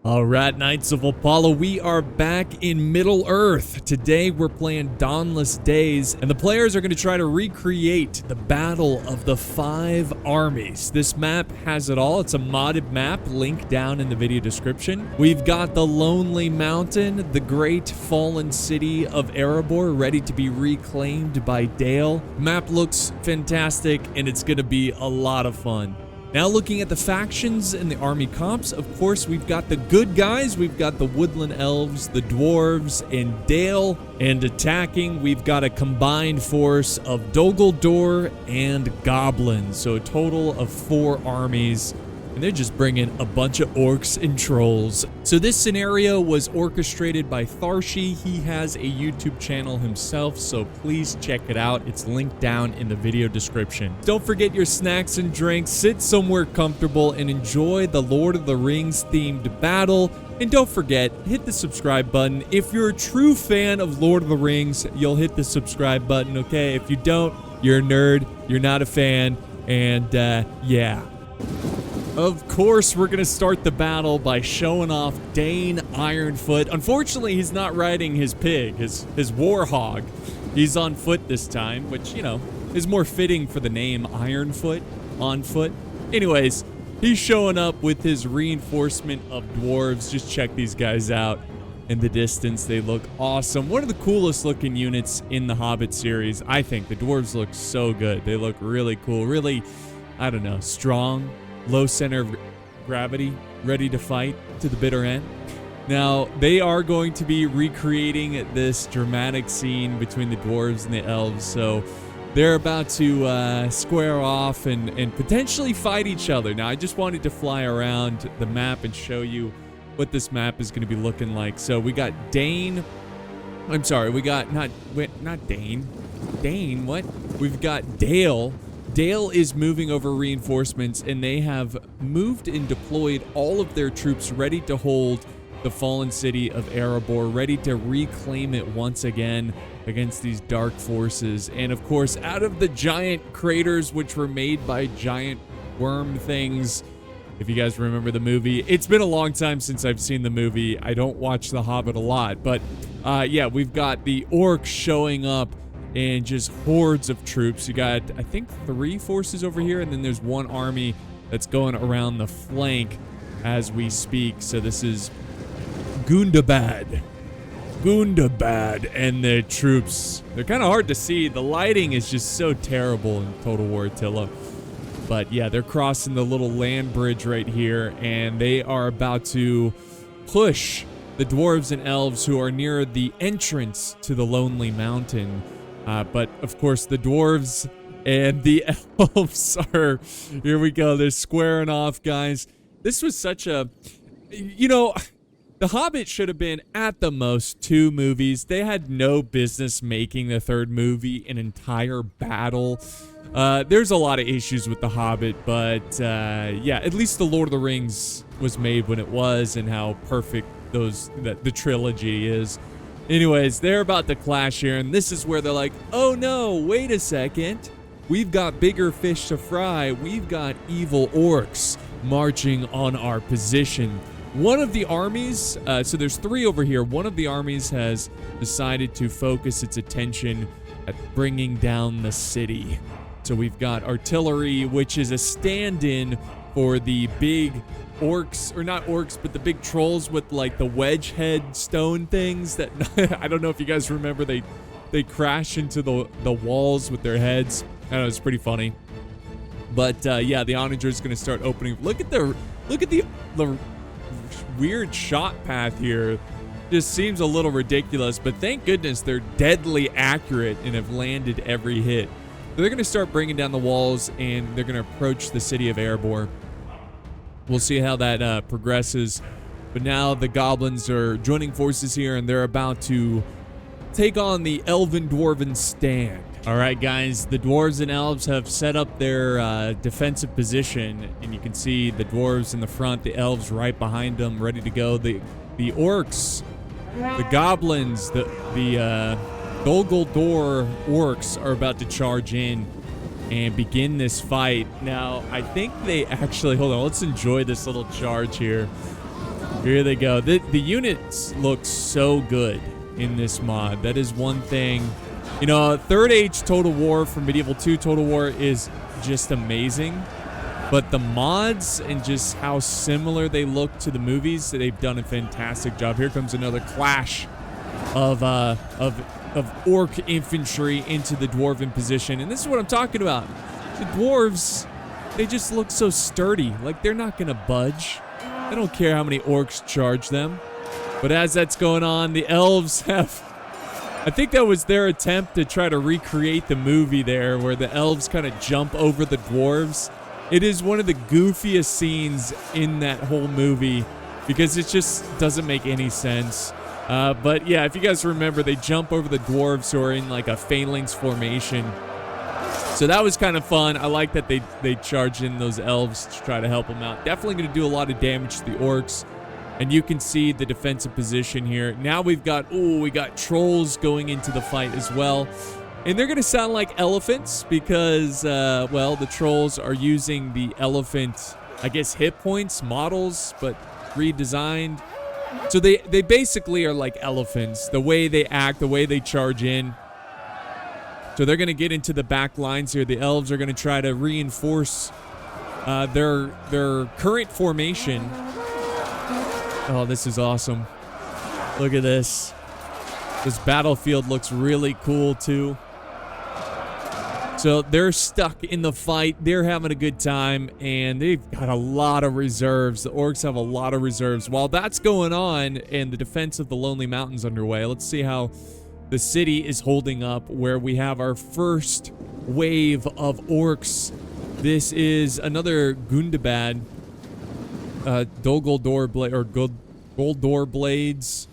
Alright, Knights of Apollo, we are back in Middle-earth. Today we're playing Dawnless Days, and the players are going to try to recreate the Battle of the Five Armies. This map has it all. It's a modded map, link down in the video description. We've got the Lonely Mountain, the great fallen city of Erebor, ready to be reclaimed by Dale. Map looks fantastic, and it's going to be a lot of fun. Now looking at the factions and the army comps, of course we've got the good guys, we've got the woodland elves, the dwarves, and Dale. And attacking, we've got a combined force of Dol and goblins, so a total of 4 armies. And they're just bringing a bunch of orcs and trolls. So this scenario was orchestrated by Tharshi. He has a YouTube channel himself, so please check it out. It's linked down in the video description. Don't forget your snacks and drinks. Sit somewhere comfortable and enjoy the Lord of the Rings themed battle. And don't forget, hit the subscribe button. If you're a true fan of Lord of the Rings, you'll hit the subscribe button, okay? If you don't, you're a nerd, you're not a fan, and yeah. Of course, we're going to start the battle by showing off Dane Ironfoot. Unfortunately, he's not riding his pig, his warhog. He's on foot this time, which, you know, is more fitting for the name Ironfoot, on foot. Anyways, he's showing up with his reinforcement of dwarves. Just check these guys out in the distance. They look awesome. One of the coolest looking units in the Hobbit series, I think. The dwarves look so good. They look really cool, really, I don't know, strong. Low center of gravity, ready to fight to the bitter end. Now, they are going to be recreating this dramatic scene between the dwarves and the elves, so they're about to square off and potentially fight each other. Now, I just wanted to fly around the map and show you what this map is going to be looking like. So we got Dane. I'm sorry, we got not Dane. Dane, what? We've got Dale. Dale is moving over reinforcements, and they have moved and deployed all of their troops ready to hold the fallen city of Erebor, ready to reclaim it once again against these dark forces. And of course, out of the giant craters which were made by giant worm things, if you guys remember the movie, it's been a long time since I've seen the movie. I don't watch The Hobbit a lot, but yeah, we've got the orcs showing up and just hordes of troops. You got, I think, 3 forces over here, and then there's 1 army that's going around the flank as we speak. So this is Gundabad and the troops. They're kind of hard to see. The lighting is just so terrible in Total War Attila. But yeah, they're crossing the little land bridge right here, and they are about to push the dwarves and elves who are near the entrance to the Lonely Mountain. But, of course, the dwarves and the elves are... Here we go. They're squaring off, guys. This was such a... You know, The Hobbit should have been, at the most, 2 movies. They had no business making the 3rd movie an entire battle. There's a lot of issues with The Hobbit, but, yeah, at least The Lord of the Rings was made when it was, and how perfect the trilogy is. Anyways, they're about to clash here, and this is where they're like, oh no, wait a second. We've got bigger fish to fry. We've got evil orcs marching on our position. One of the armies, so there's 3 over here. One of the armies has decided to focus its attention at bringing down the city. So we've got artillery, which is a stand-in for the big orcs, or not orcs, but the big trolls with like the wedge head stone things that I don't know if you guys remember, they crash into the walls with their heads. I don't know, it's pretty funny. But yeah, the onager is going to start opening. Look at the weird shot path here. Just seems a little ridiculous, but thank goodness they're deadly accurate and have landed every hit. So they're going to start bringing down the walls, and they're going to approach the city of Erebor. We'll see how that progresses. But now the goblins are joining forces here, and they're about to take on the elven-dwarven stand. All right, guys, the dwarves and elves have set up their defensive position, and you can see the dwarves in the front, the elves right behind them, ready to go. The orcs, the goblins, the Dol orcs are about to charge in and begin this fight. Now, I think they actually... Hold on, let's enjoy this little charge here. Here they go. The units look so good in this mod. That is one thing. You know, Third Age Total War from Medieval 2 Total War is just amazing. But the mods and just how similar they look to the movies, they've done a fantastic job. Here comes another clash of orc infantry into the dwarven position. And this is what I'm talking about. The dwarves, they just look so sturdy. Like, they're not going to budge. They don't care how many orcs charge them. But as that's going on, the elves have... I think that was their attempt to try to recreate the movie there, where the elves kind of jump over the dwarves. It is one of the goofiest scenes in that whole movie because it just doesn't make any sense. But yeah, if you guys remember, they jump over the dwarves who are in like a phalanx formation. So that was kind of fun. I like that they charge in those elves to try to help them out. Definitely going to do a lot of damage to the orcs. And you can see the defensive position here. Now we got trolls going into the fight as well. And they're going to sound like elephants because, well, the trolls are using the elephant, I guess, hit points, models, but redesigned. So they basically are like elephants. The way they act, the way they charge in. So they're going to get into the back lines here. The elves are going to try to reinforce their current formation. Oh, this is awesome. Look at this. This battlefield looks really cool, too. So they're stuck in the fight. They're having a good time, and they've got a lot of reserves. The orcs have a lot of reserves. While that's going on and the defense of the Lonely Mountains underway, let's see how the city is holding up, where we have our first wave of orcs. This is another Gundabad. Dol-Guldur blade or Guldur blades.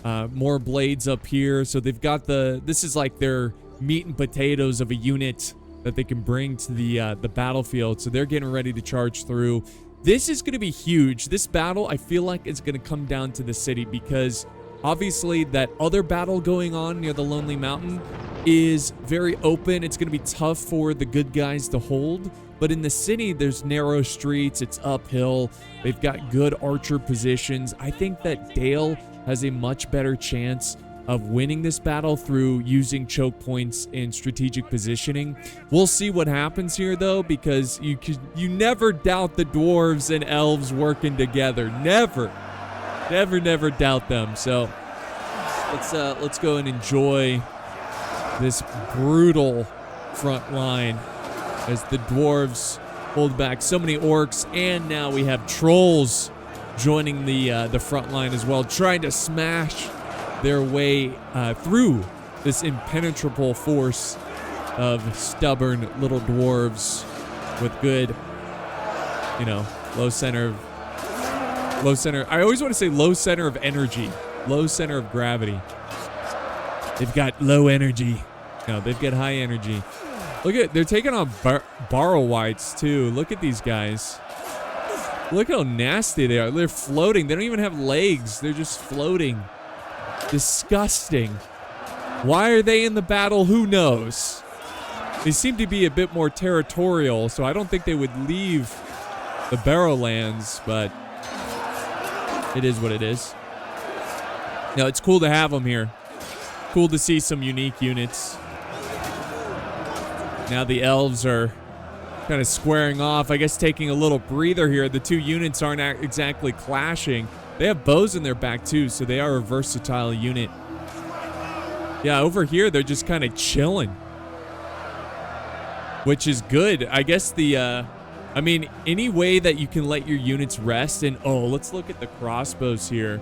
More blades up here. So they've got this is like their meat and potatoes of a unit that they can bring to the battlefield. So they're getting ready to charge through. This is going to be huge. This battle, I feel like, is going to come down to the city because obviously that other battle going on near the Lonely Mountain is very open. It's going to be tough for the good guys to hold. But in the city, there's narrow streets. It's uphill. They've got good archer positions. I think that Dale has a much better chance of winning this battle through using choke points and strategic positioning. We'll see what happens here, though, because you never doubt the dwarves and elves working together. Never doubt them. So let's go and enjoy this brutal front line as the dwarves hold back so many orcs, and now we have trolls joining the front line as well, trying to smash their way through this impenetrable force of stubborn little dwarves with good, low center. I always want to say low center of energy, low center of gravity. They've got low energy. No, they've got high energy. Look at, they're taking on Borrowites too. Look at these guys. Look how nasty they are. They're floating. They don't even have legs. They're just floating. Disgusting. Why are they in the battle? Who knows? They seem to be a bit more territorial, so I don't think they would leave the Barrowlands, but it is what it is. Now, it's cool to have them here. Cool to see some unique units. Now the elves are kind of squaring off, I guess taking a little breather here. The two units aren't exactly clashing. They have bows in their back too, so they are a versatile unit. Yeah, over here they're just kind of chilling, which is good. I guess any way that you can let your units rest. And let's look at the crossbows here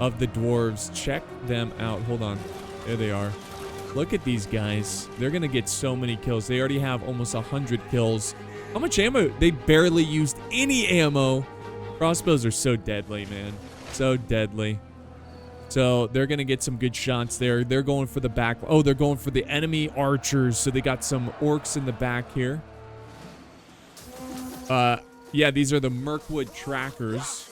of the dwarves. Check them out. Hold on. There they are. Look at these guys. They're going to get so many kills. They already have almost 100 kills. How much ammo? They barely used any ammo. Crossbows are so deadly, man. So deadly. So they're going to get some good shots there. They're going for the back. Oh, they're going for the enemy archers. So they got some orcs in the back here. Yeah, these are the Mirkwood trackers.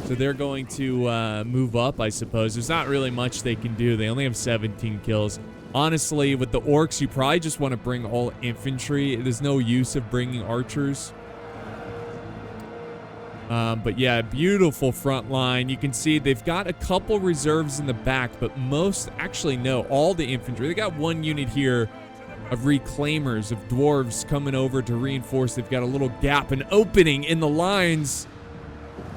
So they're going to move up, I suppose. There's not really much they can do. They only have 17 kills. Honestly, with the orcs, you probably just want to bring all infantry. There's no use of bringing archers. But yeah, beautiful front line. You can see they've got a couple reserves in the back, but most, actually no, all the infantry. They got one unit here of reclaimers, of dwarves coming over to reinforce. They've got a little gap, an opening in the lines.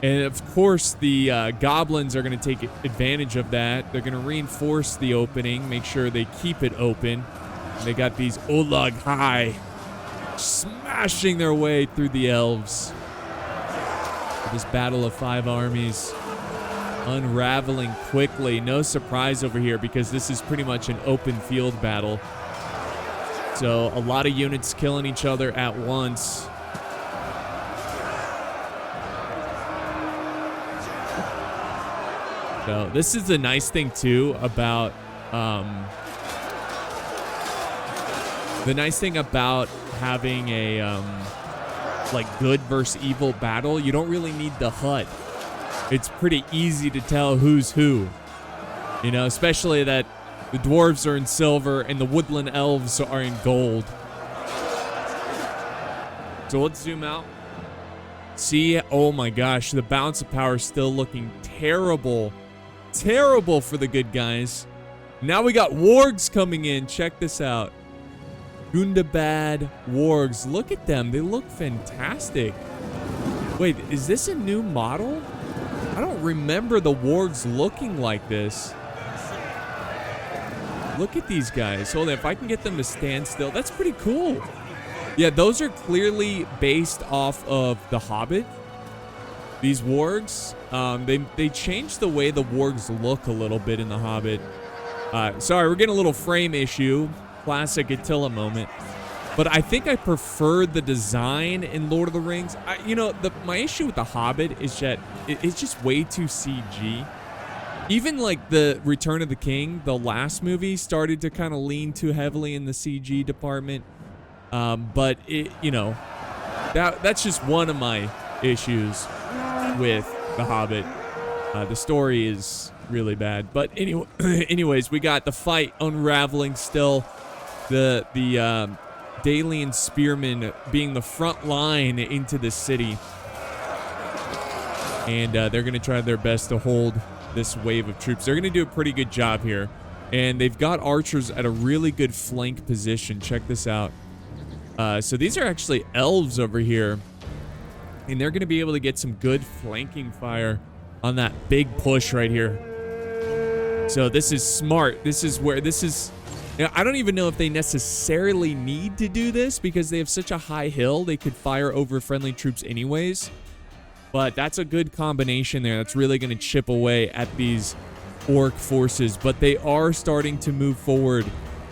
And of course, the goblins are going to take advantage of that. They're going to reinforce the opening, make sure they keep it open. They got these Olag High smashing their way through the elves. This battle of five armies unraveling quickly. No surprise over here because this is pretty much an open field battle. So a lot of units killing each other at once. So this is the nice thing too about having a like good versus evil battle. You don't really need the HUD. It's pretty easy to tell who's who. You know, especially that the dwarves are in silver and the woodland elves are in gold. So let's zoom out. See, oh my gosh, the balance of power is still looking terrible. Terrible for the good guys. Now we got wargs coming in. Check this out. Gundabad wargs. Look at them. They look fantastic. Wait, is this a new model? I don't remember the wargs looking like this. Look at these guys. Hold on, if I can get them to stand still, that's pretty cool. Yeah, those are clearly based off of The Hobbit. These wargs, they changed the way the wargs look a little bit in The Hobbit. Sorry, we're getting a little frame issue. Classic Attila moment. But I think I prefer the design in Lord of the Rings. My issue with The Hobbit is that it's just way too CG. Even like the Return of the King, the last movie, started to kind of lean too heavily in the CG department. But that's just one of my issues with The Hobbit. The story is really bad. But anyways, we got the fight unraveling still. The Dalian spearmen being the front line into the city. And they're going to try their best to hold this wave of troops. They're going to do a pretty good job here. And they've got archers at a really good flank position. Check this out. So these are actually elves over here. And they're going to be able to get some good flanking fire on that big push right here. So this is smart. This is where this is... I don't even know if they necessarily need to do this because they have such a high hill. They could fire over friendly troops anyways. But that's a good combination there. That's really going to chip away at these orc forces. But they are starting to move forward.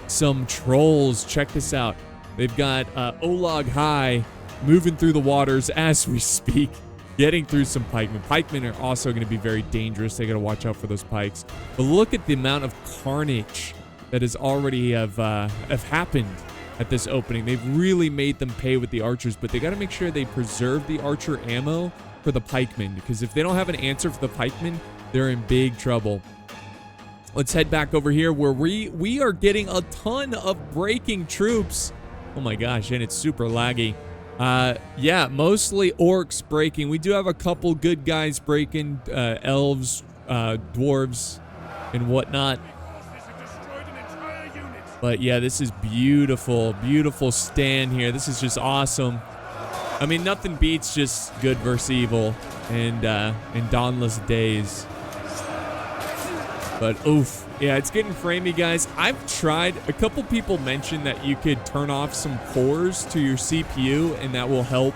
Some trolls. Check this out. They've got Olag High moving through the waters as we speak. Getting through some pikemen. Pikemen are also going to be very dangerous. They got to watch out for those pikes. But look at the amount of carnage that has already have happened at this opening. They've really made them pay with the archers, but they got to make sure they preserve the archer ammo for the pikemen, because if they don't have an answer for the pikemen, they're in big trouble. Let's head back over here where we are getting a ton of breaking troops. Oh my gosh, and it's super laggy. Yeah, mostly orcs breaking. We do have a couple good guys breaking, elves, dwarves, and whatnot. But yeah, this is beautiful, beautiful stand here. This is just awesome. I mean, nothing beats just good versus evil and Dawnless Days. But oof, yeah, it's getting framey, guys. I've tried. A couple people mentioned that you could turn off some cores to your CPU, and that will help.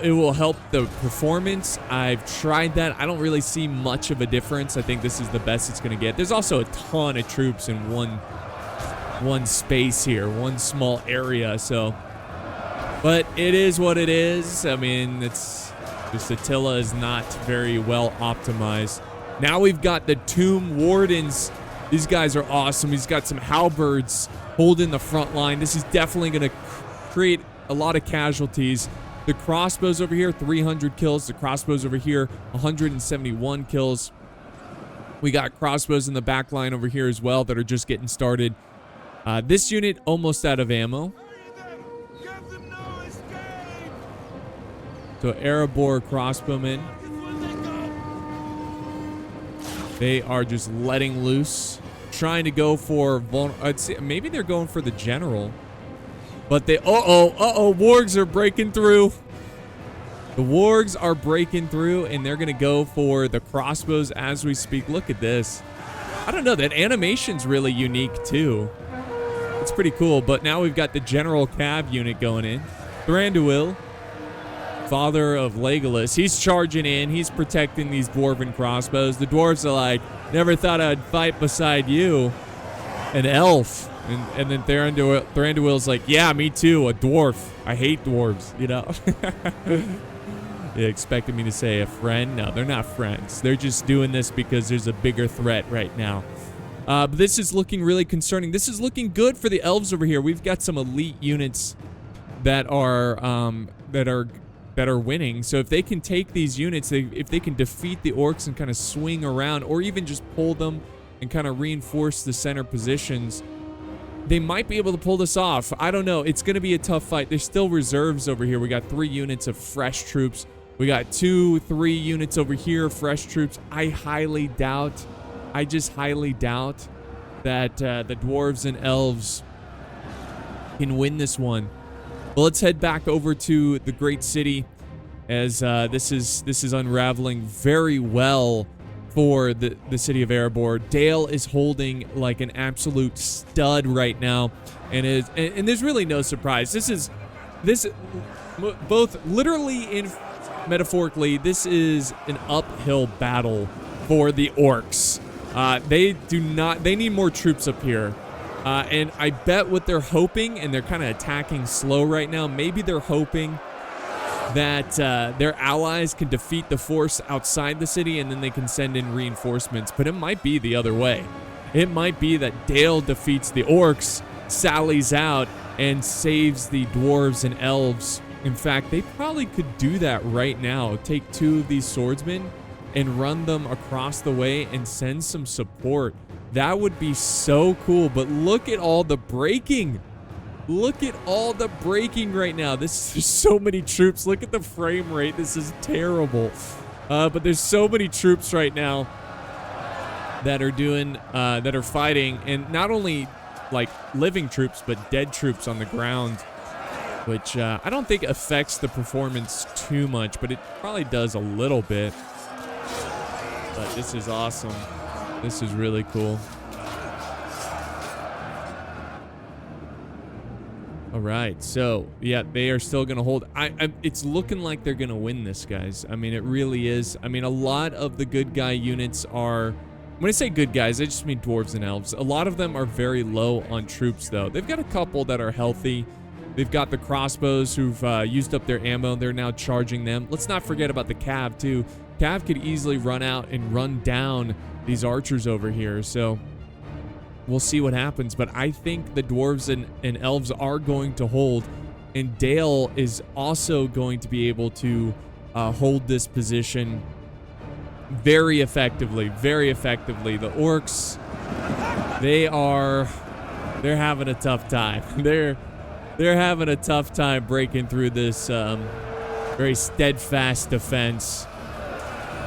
It will help the performance. I've tried that. I don't really see much of a difference. I think this is the best it's going to get. There's also a ton of troops in one space here, one small area. So, but it is what it is. I mean, it's just Attila is not very well optimized. Now we've got the Tomb Wardens. These guys are awesome. He's got some halberds holding the front line. This is definitely going to create a lot of casualties. The crossbows over here, 300 kills. The crossbows over here, 171 kills. We got crossbows in the back line over here as well that are just getting started. This unit almost out of ammo. So Erebor crossbowmen. They are just letting loose. Trying to go for... maybe they're going for the general. But they... wargs are breaking through. The wargs are breaking through, and they're going to go for the crossbows as we speak. Look at this. I don't know. That animation's really unique, too. It's pretty cool. But now we've got the general cav unit going in. Thranduil, father of Legolas, he's charging in. He's protecting these dwarven crossbows. The dwarves are like, never thought I'd fight beside you. An elf. And then Thranduil's like, yeah, me too, a dwarf. I hate dwarves, you know. They expected me to say a friend. No, they're not friends. They're just doing this because there's a bigger threat right now. But this is looking really concerning. This is looking good for the elves over here. We've got some elite units that are winning. So if they can take these units, if they can defeat the orcs and kind of swing around, or even just pull them and kind of reinforce the center positions, they might be able to pull this off. I don't know. It's going to be a tough fight. There's still reserves over here. We got 3 units of fresh troops. We got 2-3 units over here, fresh troops. I just highly doubt that the dwarves and elves can win this one. Well, let's head back over to the great city, as this is unraveling very well for the city of Erebor. Dale is holding like an absolute stud right now, and there's really no surprise. This both literally and metaphorically, this is an uphill battle for the orcs. They need more troops up here. And I bet what they're hoping, and they're kind of attacking slow right now, maybe they're hoping that their allies can defeat the force outside the city, and then they can send in reinforcements. But it might be the other way. It might be that Dale defeats the orcs, sallies out, and saves the dwarves and elves. In fact, they probably could do that right now. Take 2 of these swordsmen and run them across the way and send some support. That would be so cool. But look at all the breaking. Look at all the breaking right now. There's so many troops. Look at the frame rate. This is terrible. But there's so many troops right now that are fighting, and not only like living troops, but dead troops on the ground, which I don't think affects the performance too much, but it probably does a little bit. But this is awesome. This is really cool. All right, so yeah, they are still gonna hold. It's looking like they're gonna win this, guys. I mean, it really is. I mean, a lot of the good guy units are, when I say good guys, I just mean dwarves and elves. A lot of them are very low on troops, though. They've got a couple that are healthy. They've got the crossbows who've used up their ammo. They're now charging them. Let's not forget about the cav, too. Cav could easily run out and run down these archers over here, so we'll see what happens. But I think the dwarves and elves are going to hold, and Dale is also going to be able to hold this position very effectively, very effectively. The orcs, they're having a tough time. They're having a tough time breaking through this very steadfast defense.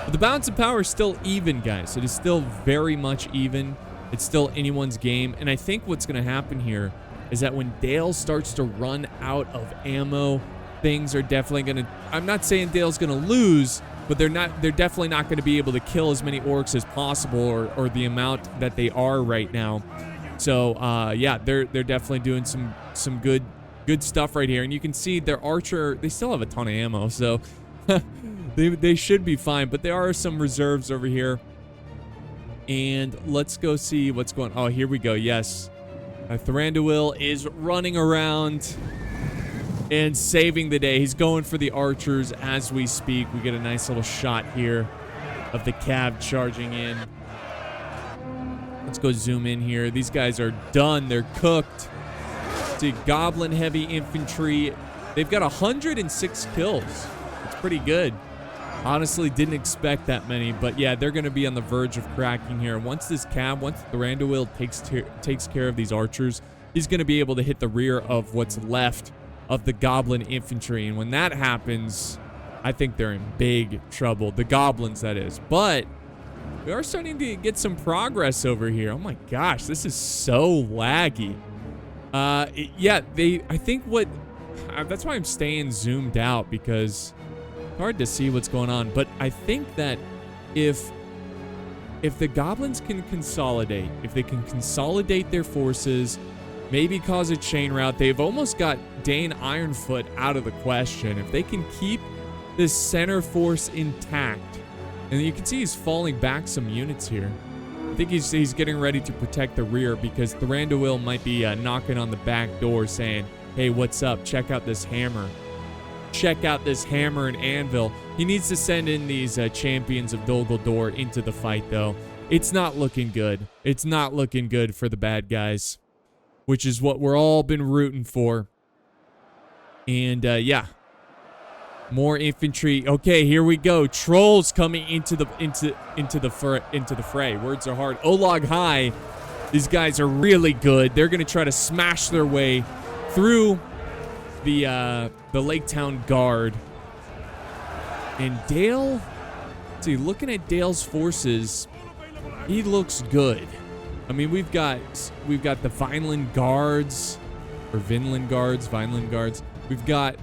But the balance of power is still even, guys. It is still very much even. It's still anyone's game. And I think what's going to happen here is that when Dale starts to run out of ammo, things are definitely going to... I'm not saying Dale's going to lose, but they're definitely not going to be able to kill as many orcs as possible, or the amount that they are right now. So, yeah, they're definitely doing some good stuff right here. And you can see their archer, they still have a ton of ammo, so they should be fine. But there are some reserves over here. And let's go see what's going on. Oh, here we go. Yes. Thranduil is running around and saving the day. He's going for the archers as we speak. We get a nice little shot here of the cav charging in. Let's go zoom in here. These guys are done. They're cooked. To goblin heavy infantry. They've got 106 kills. It's pretty good. Honestly, didn't expect that many, but yeah, they're going to be on the verge of cracking here. Once Thranduil takes care of these archers, he's going to be able to hit the rear of what's left of the goblin infantry. And when that happens, I think they're in big trouble. The goblins, that is. But we are starting to get some progress over here. Oh my gosh, this is so laggy. Yeah, I think that's why I'm staying zoomed out, because it's hard to see what's going on. But I think that if the goblins can consolidate, if they can consolidate their forces, maybe cause a chain rout, they've almost got Dane Ironfoot out of the question. If they can keep this center force intact, and you can see he's falling back some units here. I think he's getting ready to protect the rear, because Thranduil might be knocking on the back door saying, hey, what's up? Check out this hammer. Check out this hammer and anvil. He needs to send in these champions of Dol Guldur into the fight, though. It's not looking good. It's not looking good for the bad guys, which is what we're all been rooting for. And yeah, more infantry. Okay, here we go. Trolls coming into the fray. Words are hard. Olag High. These guys are really good. They're gonna try to smash their way through the Lake Town Guard. And Dale, see, looking at Dale's forces, he looks good. I mean, we've got the Vineland Guards, or Vinland Guards, Vineland Guards. We've got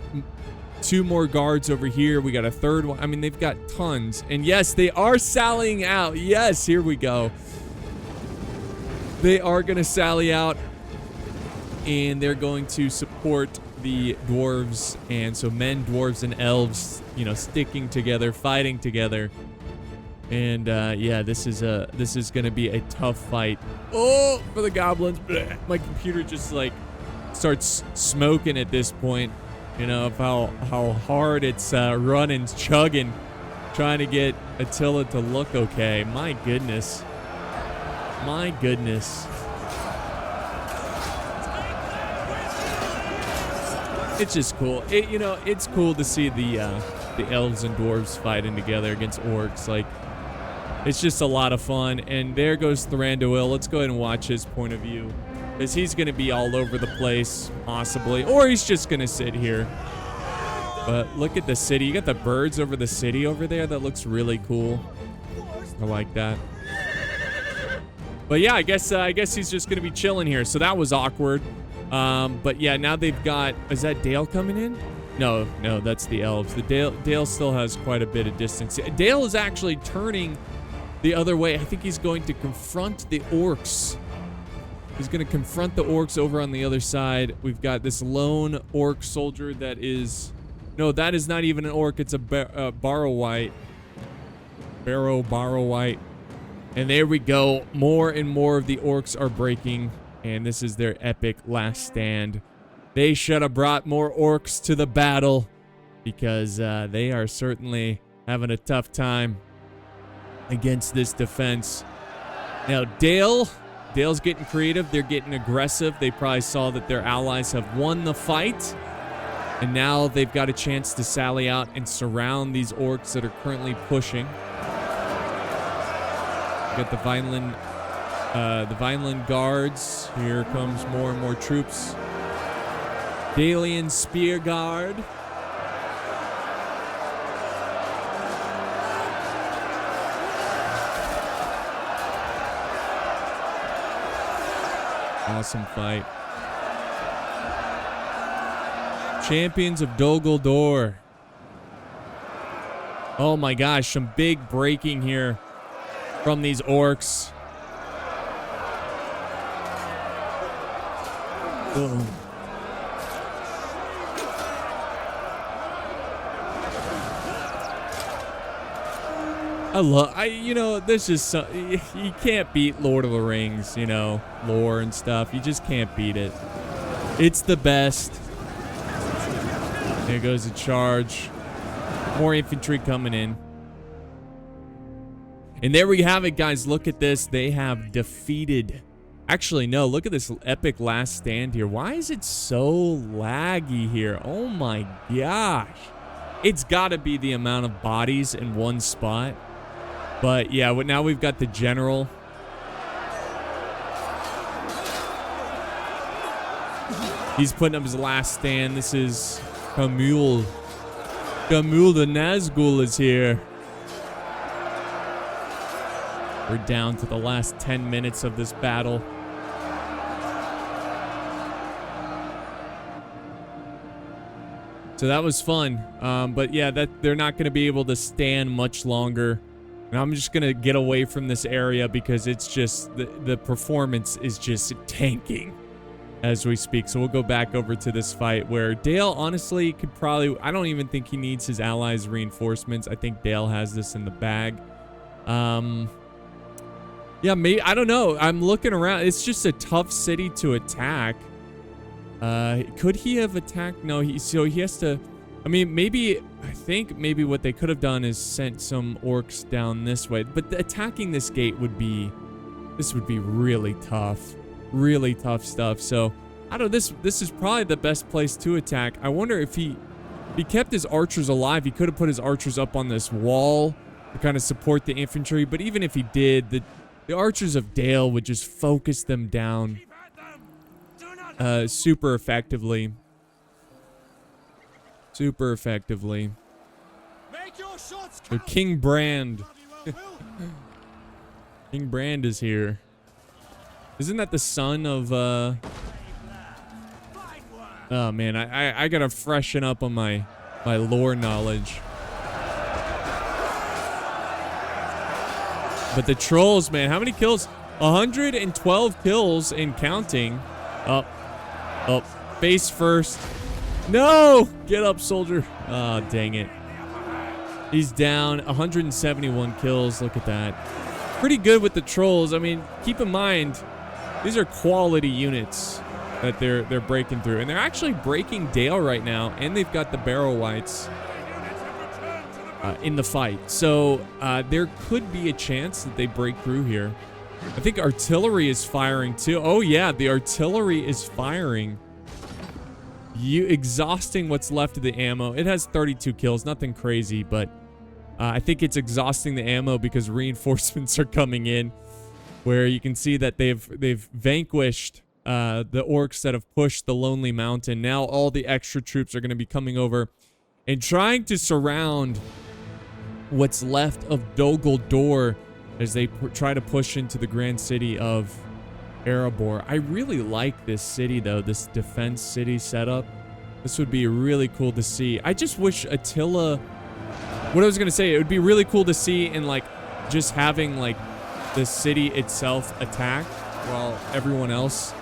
2 more guards over here. We got a 3rd one. I mean, they've got tons. And yes, they are sallying out. Yes, here we go. They are going to sally out, and they're going to support the dwarves. And so men, dwarves, and elves, you know, sticking together, fighting together. And yeah, this is going to be a tough fight. Oh, for the goblins. My computer just like starts smoking at this point, you know, of how hard it's running, chugging, trying to get Attila to look okay. My goodness. My goodness. It's just cool. You know, it's cool to see the elves and dwarves fighting together against orcs. Like, it's just a lot of fun. And there goes Thranduil. Let's go ahead and watch his point of view, because he's going to be all over the place, possibly. Or he's just going to sit here. But look at the city. You got the birds over the city over there. That looks really cool. I like that. But yeah, I guess he's just going to be chilling here. So that was awkward. But yeah, now they've got... Is that Dale coming in? No, that's the elves. Dale still has quite a bit of distance. Dale is actually turning the other way. I think he's going to confront the orcs. He's going to confront the orcs over on the other side. We've got this lone orc soldier that is... No, that is not even an orc. It's a Barrow-White. Barrow-White. And there we go. More and more of the orcs are breaking. And this is their epic last stand. They should have brought more orcs to the battle, because they are certainly having a tough time against this defense. Now, Dale's getting creative. They're getting aggressive. They probably saw that their allies have won the fight, and now they've got a chance to sally out and surround these orcs that are currently pushing. Got the Vineland Guards. Here comes more and more troops. Dalian Spear Guard. Awesome fight. Champions of Dol Guldur. Oh my gosh, some big breaking here from these orcs. Boom. You know, this is you can't beat Lord of the Rings, you know, lore and stuff. You just can't beat it. It's the best. There goes a charge. More infantry coming in. And there we have it, guys. Look at this. They have defeated. Actually, no. Look at this epic last stand here. Why is it so laggy here? Oh my gosh. It's got to be the amount of bodies in one spot. But yeah, now we've got the general. He's putting up his last stand. This is Camule. Gamul the Nazgul is here. We're down to the last 10 minutes of this battle. So that was fun. But yeah, they're not going to be able to stand much longer. And I'm just going to get away from this area because it's just, the performance is just tanking as we speak. So we'll go back over to this fight where Dale honestly could probably, I don't even think he needs his allies' reinforcements. I think Dale has this in the bag. Yeah, maybe, I don't know. I'm looking around. It's just a tough city to attack. Could he have attacked? No, so he has to, I mean, maybe, I think maybe what they could have done is sent some orcs down this way. But attacking this gate would be, this would be really tough stuff. So, I don't know, this is probably the best place to attack. I wonder if he kept his archers alive. He could have put his archers up on this wall to kind of support the infantry. But even if he did, the archers of Dale would just focus them down super effectively. Super effectively. So King Brand. King Brand is here. Isn't that the son of, oh man, I gotta freshen up on my lore knowledge. But the trolls, man, how many kills? 112 kills and counting. Up. Face first. No! Get up, soldier. Oh, dang it. He's down. 171 kills. Look at that. Pretty good with the trolls. I mean, keep in mind, these are quality units that they're breaking through. And they're actually breaking Dale right now. And they've got the Barrow Whites in the fight. So there could be a chance that they break through here. I think artillery is firing too. Oh yeah, the artillery is firing. You exhausting what's left of the ammo. It has 32 kills, nothing crazy, but I think it's exhausting the ammo because reinforcements are coming in. Where you can see that they've vanquished the orcs that have pushed the Lonely Mountain. Now all the extra troops are going to be coming over and trying to surround what's left of Dol Guldur as they try to push into the grand city of Erebor. I really like this city, though, this defense city setup. This would be really cool to see. I just wish Attila... What I was going to say, it would be really cool to see in, like, just having, like, the city itself attack while everyone else...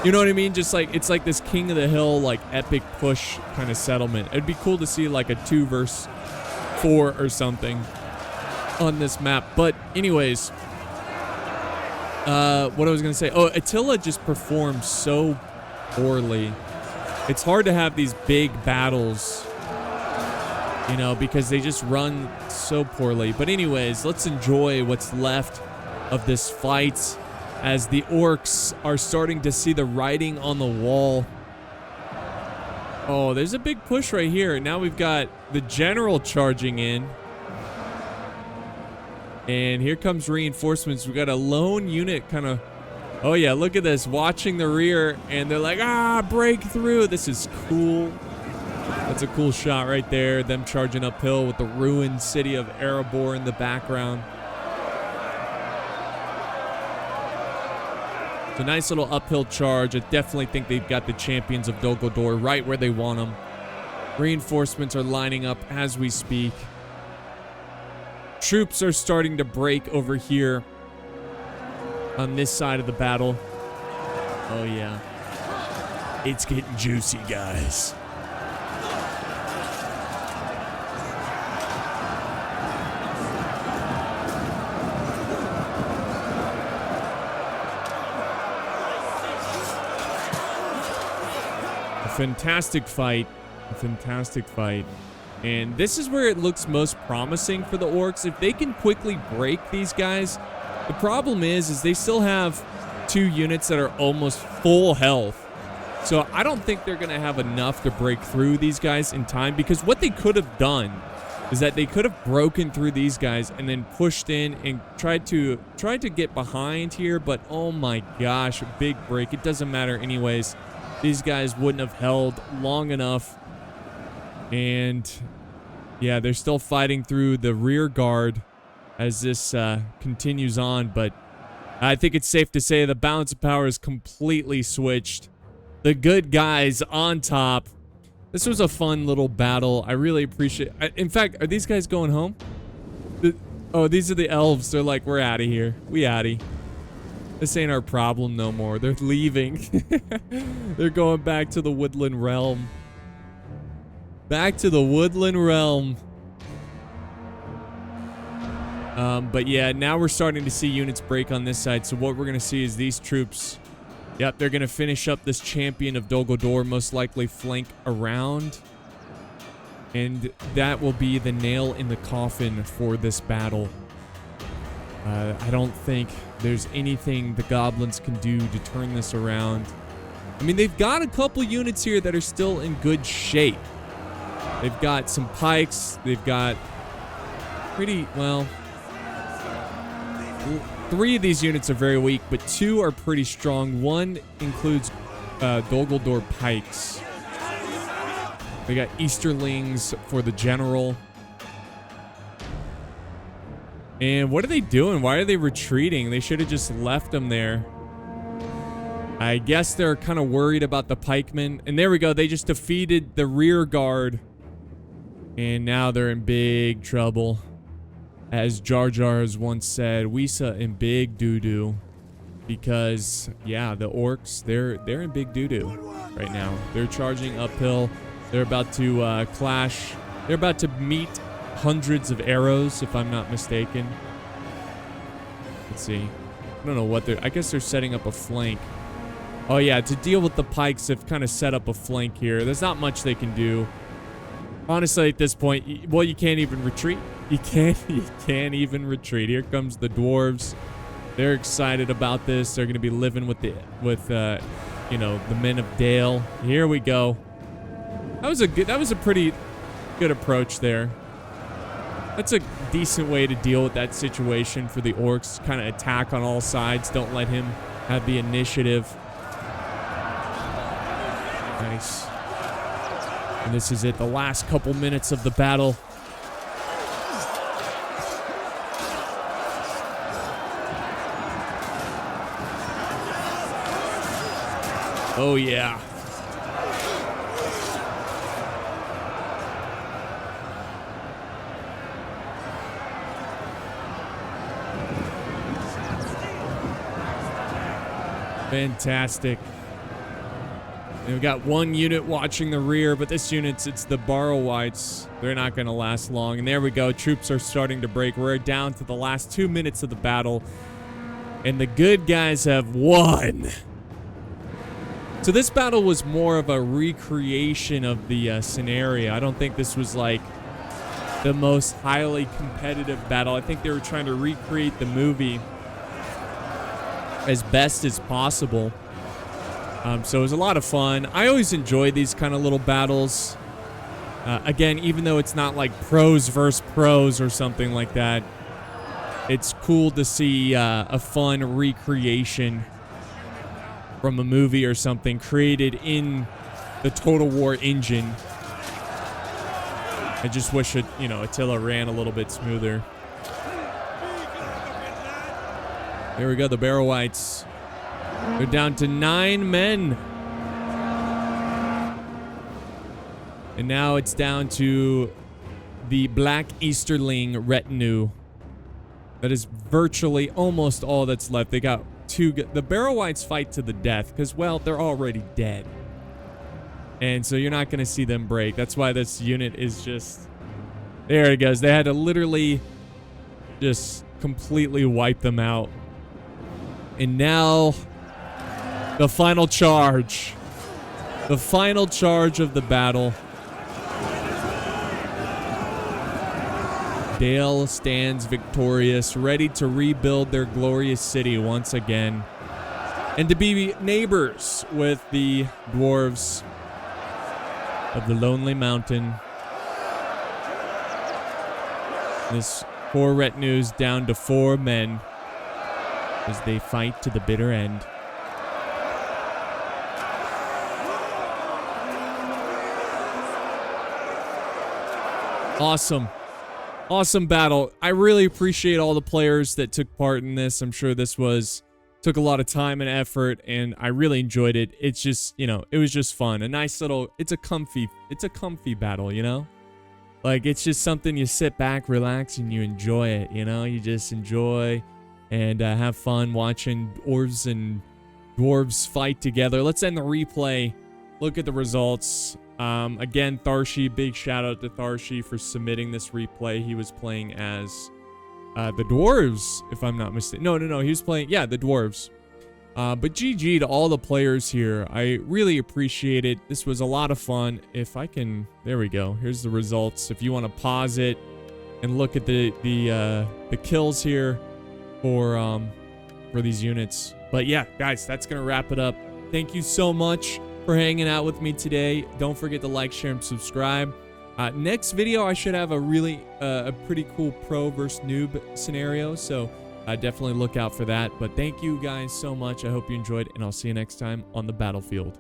You know what I mean? Just, like, it's like this King of the Hill, like, epic push kind of settlement. It'd be cool to see, like, a 2 versus 4 or something on this map. But anyways, what I was gonna say, Attila just performs so poorly. It's hard to have these big battles, you know, because they just run so poorly. But anyways, let's enjoy what's left of this fight as the orcs are starting to see the writing on the wall. Oh, there's a big push right here. Now we've got the general charging in. And here comes reinforcements. We got a lone unit kind of... Oh, yeah, look at this. Watching the rear. And they're like, break through. This is cool. That's a cool shot right there. Them charging uphill with the ruined city of Erebor in the background. It's a nice little uphill charge. I definitely think they've got the champions of Dol Guldur right where they want them. Reinforcements are lining up as we speak. Troops are starting to break over here on this side of the battle. Oh, yeah. It's getting juicy, guys. A fantastic fight. A fantastic fight. And this is where it looks most promising for the orcs. If they can quickly break these guys, the problem is they still have 2 units that are almost full health. So I don't think they're going to have enough to break through these guys in time, because what they could have done is that they could have broken through these guys and then pushed in and tried to get behind here. But oh my gosh, big break. It doesn't matter anyways. These guys wouldn't have held long enough. And Yeah, they're still fighting through the rear guard as this continues on, but I think it's safe to say the balance of power is completely switched. The good guys on top. This was a fun little battle. I really appreciate it. In fact, are these guys going home? Oh, these are the elves. They're like, we're out of here. We outie. This ain't our problem no more. They're leaving. They're going back to the woodland realm. Back to the woodland realm. But yeah, now we're starting to see units break on this side. So what we're going to see is these troops. Yep, they're going to finish up this champion of Dol Guldur, most likely flank around. And that will be the nail in the coffin for this battle. I don't think there's anything the goblins can do to turn this around. I mean, they've got a couple units here that are still in good shape. They've got some pikes. They've got pretty, well, 3 of these units are very weak, but 2 are pretty strong. 1 includes Dol Guldur pikes. They got Easterlings for the general. And what are they doing? Why are they retreating? They should have just left them there. I guess they're kind of worried about the pikemen. And there we go. They just defeated the rear guard. And now they're in big trouble. As Jar Jar has once said, Wisa in big doo-doo. Because, yeah, the orcs, they're in big doo-doo right now. They're charging uphill. They're about to clash. They're about to meet hundreds of arrows, if I'm not mistaken. Let's see. I don't know what they're... I guess they're setting up a flank. Oh, yeah, to deal with the pikes, they've kind of set up a flank here. There's not much they can do. Honestly, at this point, well, you can't even retreat. You can't even retreat. Here comes the dwarves. They're excited about this. They're going to be living with you know, the men of Dale. Here we go. That was a pretty good approach there. That's a decent way to deal with that situation for the orcs. Kind of attack on all sides. Don't let him have the initiative. Nice. And this is it. The last couple minutes of the battle. Oh, yeah. Fantastic. And we've got one unit watching the rear, but this unit's, it's the Borrowites. They're not going to last long. And there we go. Troops are starting to break. We're down to the last 2 minutes of the battle. And the good guys have won. So this battle was more of a recreation of the scenario. I don't think this was like the most highly competitive battle. I think they were trying to recreate the movie as best as possible. So it was a lot of fun. I always enjoy these kind of little battles. Again, even though it's not like pros versus pros or something like that, it's cool to see a fun recreation from a movie or something created in the Total War engine. I just wish it, you know, Attila ran a little bit smoother. There we go, the Borrowites. They're down to 9 men. And now it's down to the Black Easterling retinue. That is virtually almost all that's left. They got 2... The Borrowites fight to the death because, well, they're already dead. And so you're not going to see them break. That's why this unit is just... There it goes. They had to literally just completely wipe them out. And now... the final charge. The final charge of the battle. Dale stands victorious, ready to rebuild their glorious city once again. And to be neighbors with the dwarves of the Lonely Mountain. This 4 retinues down to 4 men as they fight to the bitter end. Awesome. Awesome battle. I really appreciate all the players that took part in this. I'm sure this took a lot of time and effort, and I really enjoyed it. It's just, you know, it was just fun. A nice little, it's a comfy battle, you know? Like, it's just something you sit back, relax, and you enjoy it, you know? You just enjoy and have fun watching orcs and dwarves fight together. Let's end the replay. Look at the results. Again, Tharshi, big shout out to Tharshi for submitting this replay. He was playing as the dwarves, if I'm not mistaken. No, he was playing, yeah, the dwarves. But GG to all the players here. I really appreciate it. This was a lot of fun. If I can, there we go. Here's the results. If you want to pause it and look at the kills here for these units. But yeah, guys, that's gonna wrap it up. Thank you so much for hanging out with me today. Don't forget to like, share, and subscribe. Next video, I should have a really a pretty cool pro versus noob scenario, so definitely look out for that. But thank you guys so much. I hope you enjoyed, and I'll see you next time on the battlefield.